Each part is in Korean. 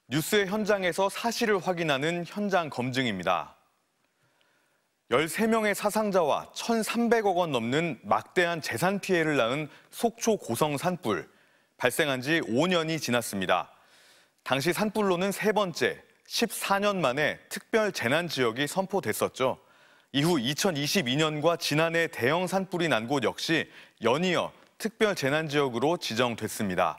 뉴스의 현장에서 사실을 확인하는 현장 검증입니다. 13명의 사상자와 1,300억 원 넘는 막대한 재산 피해를 낳은 속초 고성 산불. 발생한 지 5년이 지났습니다. 당시 산불로는 세 번째, 14년 만에 특별 재난 지역이 선포됐었죠. 이후 2022년과 지난해 대형 산불이 난 곳 역시 연이어 특별 재난 지역으로 지정됐습니다.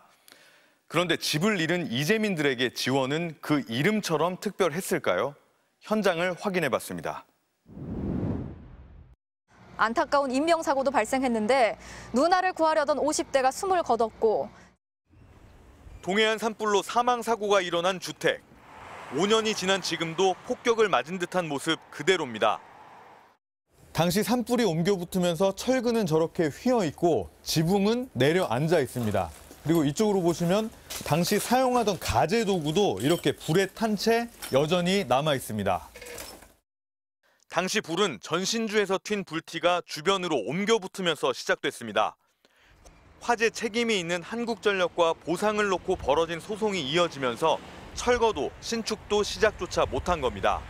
그런데 집을 잃은 이재민들에게 지원은 그 이름처럼 특별했을까요? 현장을 확인해봤습니다. 안타까운 인명사고도 발생했는데 누나를 구하려던 50대가 숨을 거뒀고 동해안 산불로 사망사고가 일어난 주택. 5년이 지난 지금도 폭격을 맞은 듯한 모습 그대로입니다. 당시 산불이 옮겨붙으면서 철근은 저렇게 휘어있고 지붕은 내려앉아 있습니다. 그리고 이쪽으로 보시면 당시 사용하던 가재 도구도 이렇게 불에 탄 채 여전히 남아 있습니다. 당시 불은 전신주에서 튄 불티가 주변으로 옮겨 붙으면서 시작됐습니다. 화재 책임이 있는 한국전력과 보상을 놓고 벌어진 소송이 이어지면서 철거도 신축도 시작조차 못한 겁니다.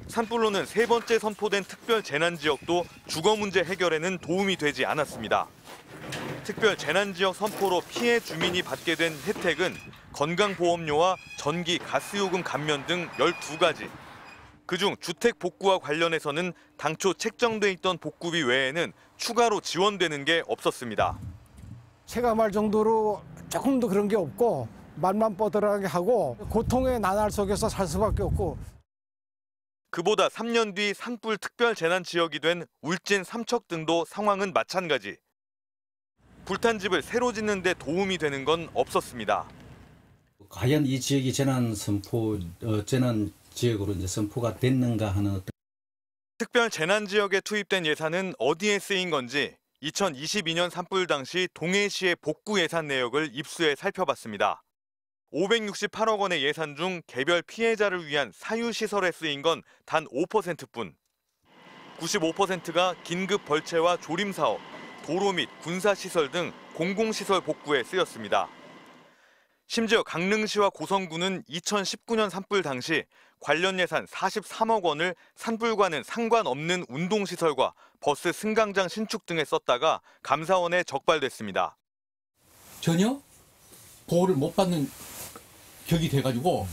산불로는 세 번째 선포된 특별 재난 지역도 주거 문제 해결에는 도움이 되지 않았습니다. 특별 재난 지역 선포로 피해 주민이 받게 된 혜택은 건강보험료와 전기, 가스요금 감면 등 12가지. 그중 주택 복구와 관련해서는 당초 책정돼 있던 복구비 외에는 추가로 지원되는 게 없었습니다. 체감할 정도로 조금 더 그런 게 없고 말만 뻗어나게 하고 고통의 나날 속에서 살 수밖에 없고. 그보다 3년 뒤 산불 특별 재난 지역이 된 울진 삼척 등도 상황은 마찬가지. 불탄 집을 새로 짓는 데 도움이 되는 건 없었습니다. 과연 이 지역이 재난 지역으로 이제 선포가 됐는가 하는 어떤 특별 재난 지역에 투입된 예산은 어디에 쓰인 건지 2022년 산불 당시 동해시의 복구 예산 내역을 입수해 살펴봤습니다. 568억 원의 예산 중 개별 피해자를 위한 사유시설에 쓰인 건 단 5%뿐. 95%가 긴급 벌채와 조림 사업, 도로 및 군사시설 등 공공시설 복구에 쓰였습니다. 심지어 강릉시와 고성군은 2019년 산불 당시 관련 예산 43억 원을 산불과는 상관없는 운동시설과 버스 승강장 신축 등에 썼다가 감사원에 적발됐습니다. 전혀 보호를 못 받는 격이 돼가지고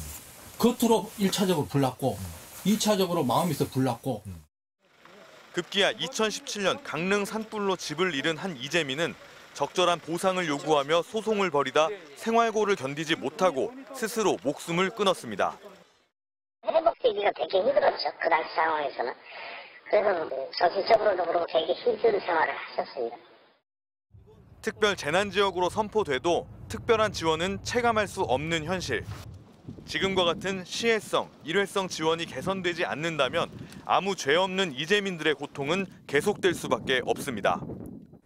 겉으로 1차적으로 불났고 2차적으로 마음에서 불났고 급기야 2017년 강릉 산불로 집을 잃은 한 이재민은 적절한 보상을 요구하며 소송을 벌이다 생활고를 견디지 못하고 스스로 목숨을 끊었습니다. 회복되기가 되게 힘들었죠. 그 당시 상황에서는. 그래서 정신적으로도 그렇고 되게 힘든 생활을 하셨습니다. 특별 재난지역으로 선포돼도 특별한 지원은 체감할 수 없는 현실. 지금과 같은 시혜성, 일회성 지원이 개선되지 않는다면 아무 죄 없는 이재민들의 고통은 계속될 수밖에 없습니다.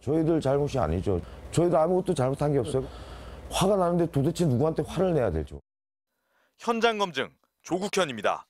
저희들 잘못이 아니죠. 저희도 아무것도 잘못한 게 없어요. 화가 나는데 도대체 누구한테 화를 내야 되죠? 현장 검증 조국현입니다.